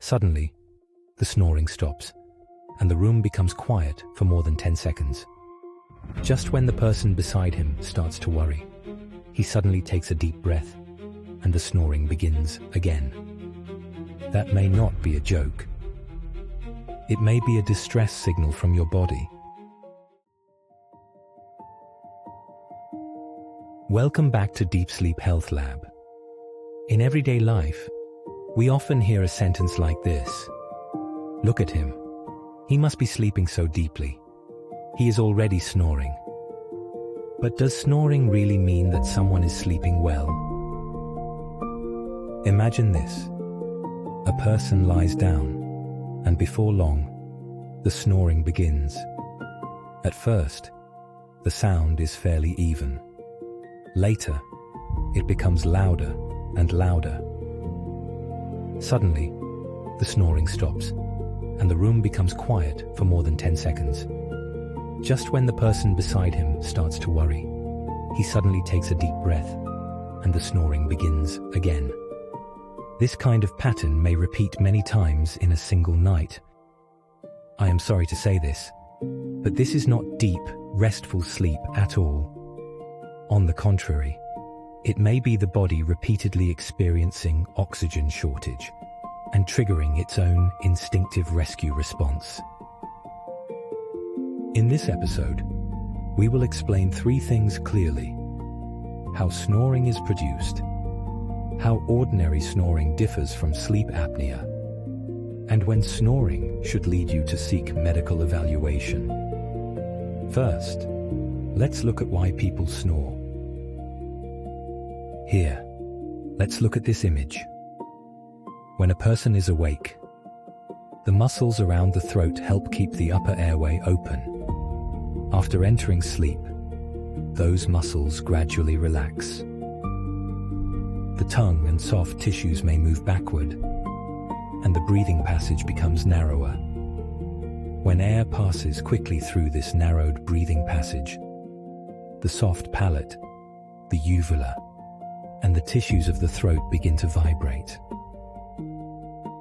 Suddenly, the snoring stops, and the room becomes quiet for more than 10 seconds. Just when the person beside him starts to worry, he suddenly takes a deep breath, and the snoring begins again. That may not be a joke. It may be a distress signal from your body. Welcome back to DeepSleep Health Lab. In everyday life, we often hear a sentence like this: "Look at him. He must be sleeping so deeply. He is already snoring." But does snoring really mean that someone is sleeping well? Imagine this. A person lies down, and before long, the snoring begins. At first, the sound is fairly even. Later, it becomes louder and louder. Suddenly, the snoring stops, and the room becomes quiet for more than 10 seconds. Just when the person beside him starts to worry, he suddenly takes a deep breath, and the snoring begins again. This kind of pattern may repeat many times in a single night. I am sorry to say this, but this is not deep, restful sleep at all. On the contrary, it may be the body repeatedly experiencing oxygen shortage and triggering its own instinctive rescue response. In this episode, we will explain 3 things clearly: how snoring is produced, how ordinary snoring differs from sleep apnea, and when snoring should lead you to seek medical evaluation. First, let's look at why people snore. Here, let's look at this image. When a person is awake, the muscles around the throat help keep the upper airway open. After entering sleep, those muscles gradually relax. The tongue and soft tissues may move backward, and the breathing passage becomes narrower. When air passes quickly through this narrowed breathing passage, the soft palate, the uvula, and the tissues of the throat begin to vibrate.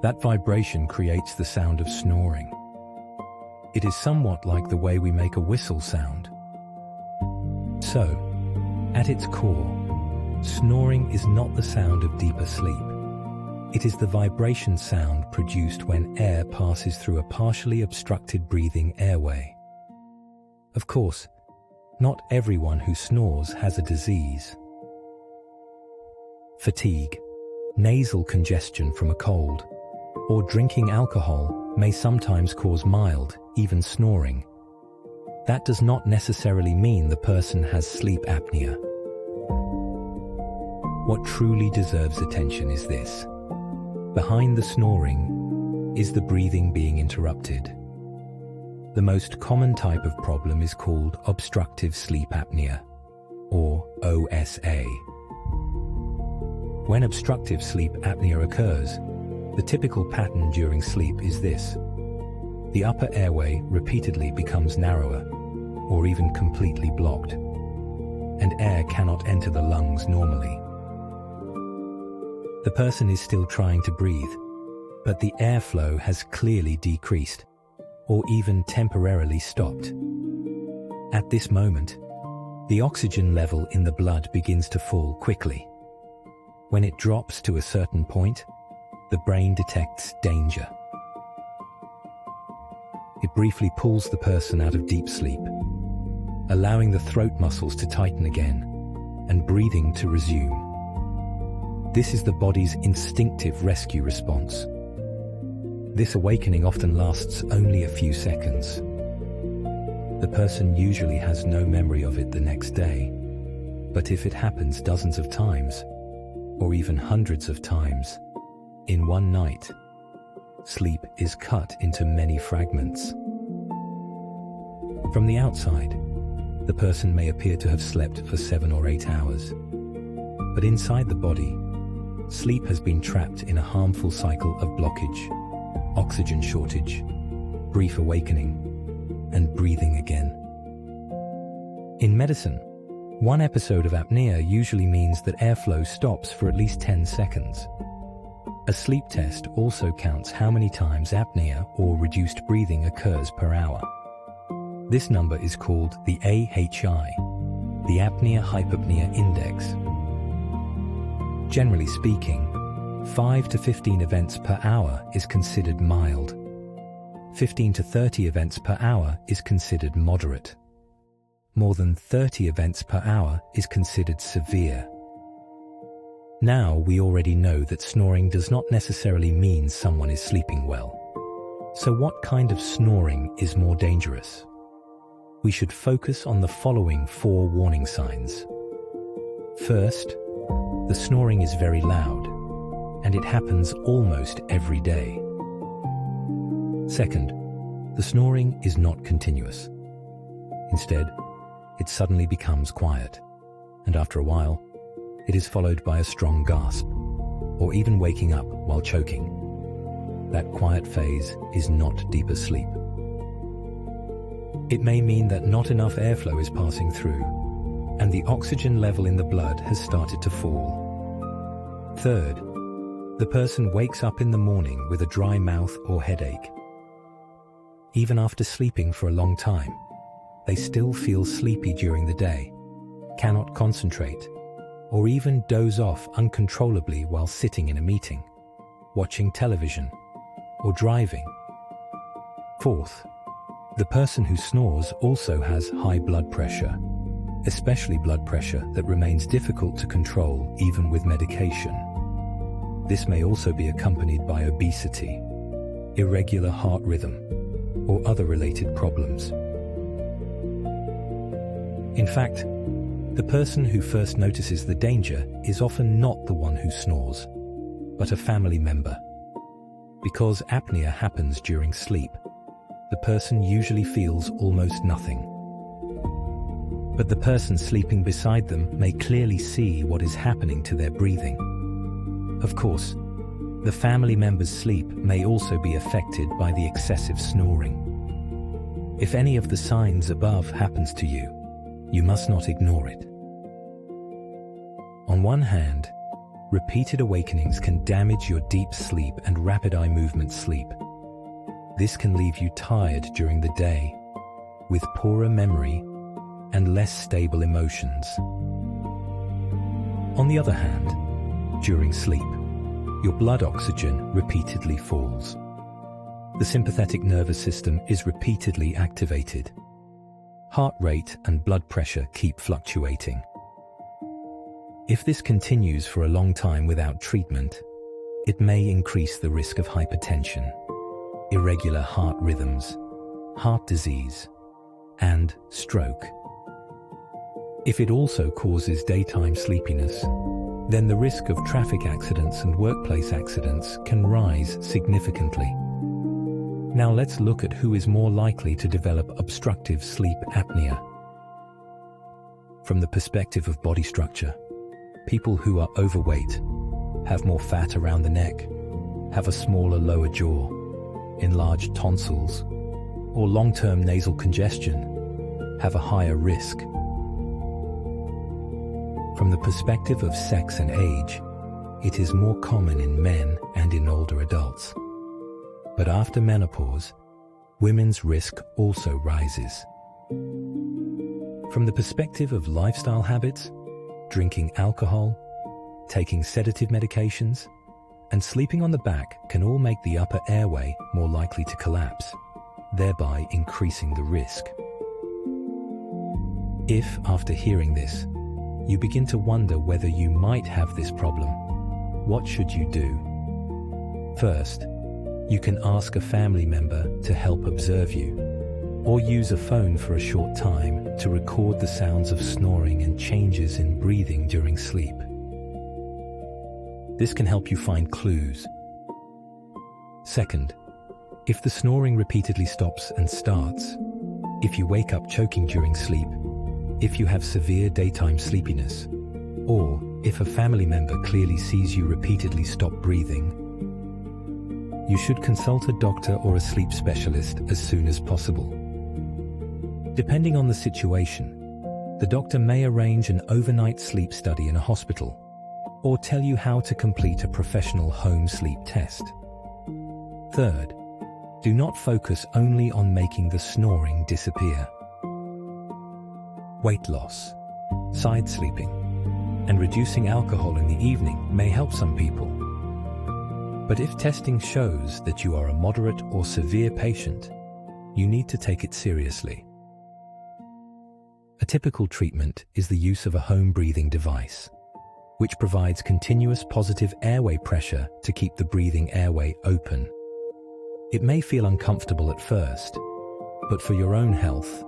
That vibration creates the sound of snoring. It is somewhat like the way we make a whistle sound. So, at its core, snoring is not the sound of deeper sleep. It is the vibration sound produced when air passes through a partially obstructed breathing airway. Of course, not everyone who snores has a disease. Fatigue, nasal congestion from a cold, or drinking alcohol may sometimes cause mild, even snoring. That does not necessarily mean the person has sleep apnea. What truly deserves attention is this: behind the snoring is the breathing being interrupted. The most common type of problem is called obstructive sleep apnea, or OSA. When obstructive sleep apnea occurs, the typical pattern during sleep is this: the upper airway repeatedly becomes narrower, or even completely blocked, and air cannot enter the lungs normally. The person is still trying to breathe, but the airflow has clearly decreased, or even temporarily stopped. At this moment, the oxygen level in the blood begins to fall quickly. When it drops to a certain point, the brain detects danger. It briefly pulls the person out of deep sleep, allowing the throat muscles to tighten again and breathing to resume. This is the body's instinctive rescue response. This awakening often lasts only a few seconds. The person usually has no memory of it the next day, but if it happens dozens of times, or even hundreds of times, in one night, sleep is cut into many fragments. From the outside, the person may appear to have slept for 7 or 8 hours, but inside the body, sleep has been trapped in a harmful cycle of blockage, oxygen shortage, brief awakening, and breathing again. In medicine, one episode of apnea usually means that airflow stops for at least 10 seconds. A sleep test also counts how many times apnea or reduced breathing occurs per hour. This number is called the AHI, the Apnea-Hypopnea Index. Generally speaking, 5 to 15 events per hour is considered mild. 15 to 30 events per hour is considered moderate. More than 30 events per hour is considered severe. Now we already know that snoring does not necessarily mean someone is sleeping well. So what kind of snoring is more dangerous? We should focus on the following 4 warning signs. First, the snoring is very loud, and it happens almost every day. Second, the snoring is not continuous. Instead, it suddenly becomes quiet, and after a while, it is followed by a strong gasp, or even waking up while choking. That quiet phase is not deeper sleep. It may mean that not enough airflow is passing through, and the oxygen level in the blood has started to fall. Third, the person wakes up in the morning with a dry mouth or headache. Even after sleeping for a long time, they still feel sleepy during the day, cannot concentrate, or even doze off uncontrollably while sitting in a meeting, watching television, or driving. Fourth, the person who snores also has high blood pressure, especially blood pressure that remains difficult to control even with medication. This may also be accompanied by obesity, irregular heart rhythm, or other related problems. In fact, the person who first notices the danger is often not the one who snores, but a family member. Because apnea happens during sleep, the person usually feels almost nothing. But the person sleeping beside them may clearly see what is happening to their breathing. Of course, the family member's sleep may also be affected by the excessive snoring. If any of the signs above happens to you, you must not ignore it. On one hand, repeated awakenings can damage your deep sleep and rapid eye movement sleep. This can leave you tired during the day, with poorer memory and less stable emotions. On the other hand, during sleep, your blood oxygen repeatedly falls. The sympathetic nervous system is repeatedly activated. Heart rate and blood pressure keep fluctuating. If this continues for a long time without treatment, it may increase the risk of hypertension, irregular heart rhythms, heart disease, and stroke. If it also causes daytime sleepiness, then the risk of traffic accidents and workplace accidents can rise significantly. Now let's look at who is more likely to develop obstructive sleep apnea. From the perspective of body structure, people who are overweight, have more fat around the neck, have a smaller lower jaw, enlarged tonsils, or long-term nasal congestion, have a higher risk. From the perspective of sex and age, it is more common in men and in older adults. But after menopause, women's risk also rises. From the perspective of lifestyle habits, drinking alcohol, taking sedative medications, and sleeping on the back can all make the upper airway more likely to collapse, thereby increasing the risk. If, after hearing this, you begin to wonder whether you might have this problem, what should you do? First, you can ask a family member to help observe you, or use a phone for a short time to record the sounds of snoring and changes in breathing during sleep. This can help you find clues. Second, if the snoring repeatedly stops and starts, if you wake up choking during sleep, if you have severe daytime sleepiness, or if a family member clearly sees you repeatedly stop breathing, you should consult a doctor or a sleep specialist as soon as possible. Depending on the situation, the doctor may arrange an overnight sleep study in a hospital, or tell you how to complete a professional home sleep test. Third, do not focus only on making the snoring disappear. Weight loss, side sleeping, and reducing alcohol in the evening may help some people. But if testing shows that you are a moderate or severe patient, you need to take it seriously. A typical treatment is the use of a home breathing device, which provides continuous positive airway pressure to keep the breathing airway open. It may feel uncomfortable at first, but for your own health,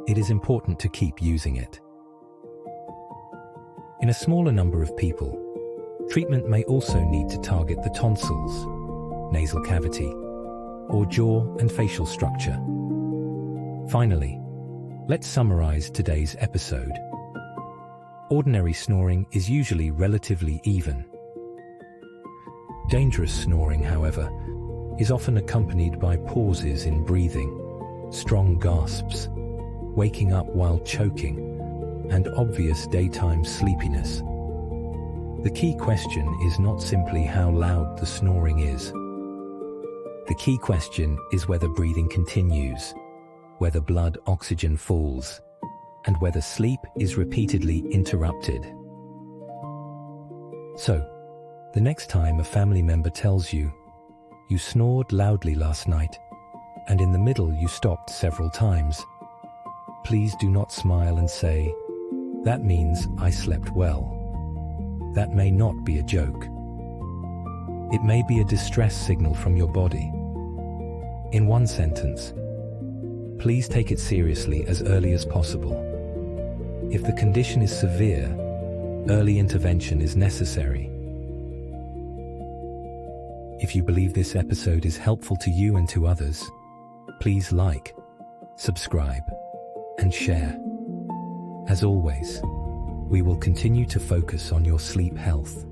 it is important to keep using it. In a smaller number of people, treatment may also need to target the tonsils, nasal cavity, or jaw and facial structure. Finally, let's summarize today's episode. Ordinary snoring is usually relatively even. Dangerous snoring, however, is often accompanied by pauses in breathing, strong gasps, waking up while choking, and obvious daytime sleepiness. The key question is not simply how loud the snoring is. The key question is whether breathing continues, whether blood oxygen falls, and whether sleep is repeatedly interrupted. So, the next time a family member tells you, "You snored loudly last night, and in the middle you stopped several times," please do not smile and say, "That means I slept well." That may not be a joke. It may be a distress signal from your body. In one sentence, please take it seriously as early as possible. If the condition is severe, early intervention is necessary. If you believe this episode is helpful to you and to others, please like, subscribe, and share. As always, we will continue to focus on your sleep health.